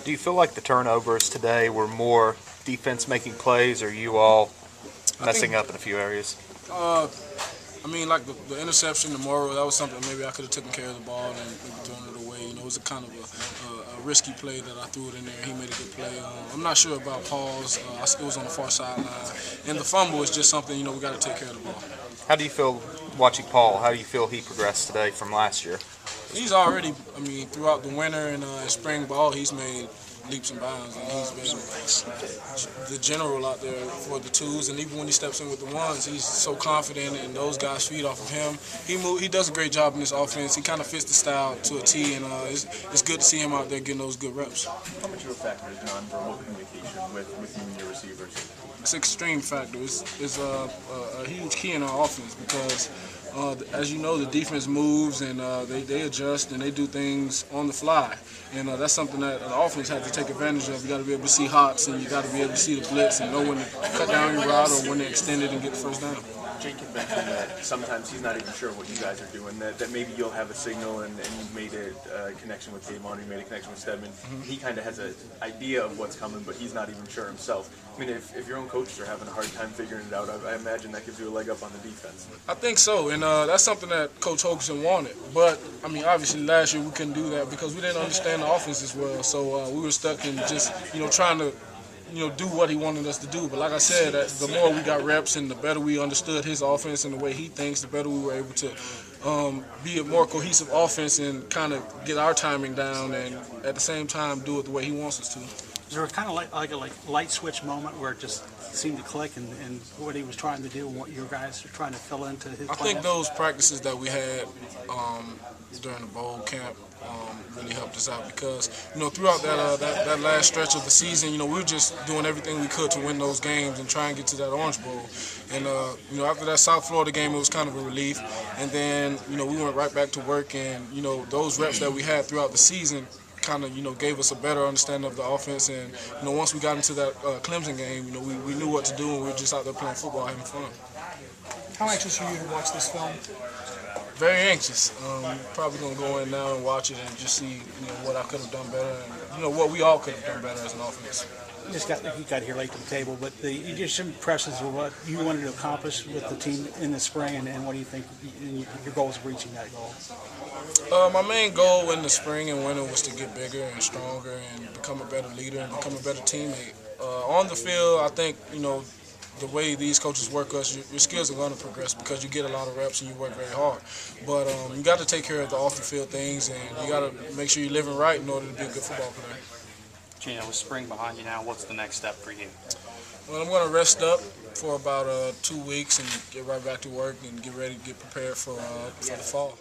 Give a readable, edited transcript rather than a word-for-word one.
Do you feel like the turnovers today were more defense making plays, or you all messing up in a few areas? I mean, like the interception tomorrow, that was something maybe I could have taken care of the ball and maybe thrown it away. You know, it was a kind of a risky play that I threw it in there. He made a good play. I'm not sure about Paul's. It was on the far sideline. And the fumble is just something, we got to take care of the ball. How do you feel watching Paul? How do you feel he progressed today from last year? He's already, throughout the winter and spring ball, he's made leaps and bounds, and he's been the general out there for the twos, and even when he steps in with the ones, he's so confident, and those guys feed off of him. He does a great job in this offense. He kind of fits the style to a T, and it's good to see him out there getting those good reps. How much of a factor is nonverbal communication with you and your receivers? It's an extreme factor. It's a huge key in our offense because, as you know, the defense moves and they adjust and they do things on the fly. And that's something that the offense has to take advantage of. You got to be able to see hots, and you got to be able to see the blitz and know when to cut down your route or when to extend it and get the first down. Jake had mentioned that sometimes he's not even sure what you guys are doing, that maybe you'll have a signal and you've made a connection with Davon, you made a connection with Stedman. He kind of has an idea of what's coming, but he's not even sure himself. I mean, if your own coaches are having a hard time figuring it out, I imagine that gives you a leg up on the defense. I think so, and that's something that Coach Hoganson wanted. But, obviously last year we couldn't do that because we didn't understand the offense as well. So we were stuck in just, trying to do what he wanted us to do. But like I said, the more we got reps and the better we understood his offense and the way he thinks, the better we were able to be a more cohesive offense and kind of get our timing down and at the same time do it the way he wants us to. Is there kind of like a light switch moment where it just seemed to click and what he was trying to do and what your guys are trying to fill into his plan? I think those practices that we had during the bowl camp really helped us out because, throughout that last stretch of the season, we were just doing everything we could to win those games and try and get to that Orange Bowl. And, after that South Florida game, it was kind of a relief. And then, we went right back to work and, those reps that we had throughout the season kind of, gave us a better understanding of the offense. And, once we got into that Clemson game, we knew what to do and we were just out there playing football, having fun. How anxious are you to watch this film? Very anxious. Probably going to go in now and watch it and just see, what I could have done better and, what we all could have done better as an offense. You got here late to the table, but you just impressions of what you wanted to accomplish with the team in the spring, and what do you think your goals of reaching that goal? My main goal in the spring and winter was to get bigger and stronger and become a better leader and become a better teammate. On the field, I think, the way these coaches work us, your skills are going to progress because you get a lot of reps and you work very hard. But you got to take care of the off-the-field things, and you got to make sure you're living right in order to be a good football player. Geno, with spring behind you now, what's the next step for you? Well, I'm going to rest up for about 2 weeks and get right back to work and get ready to get prepared for the fall.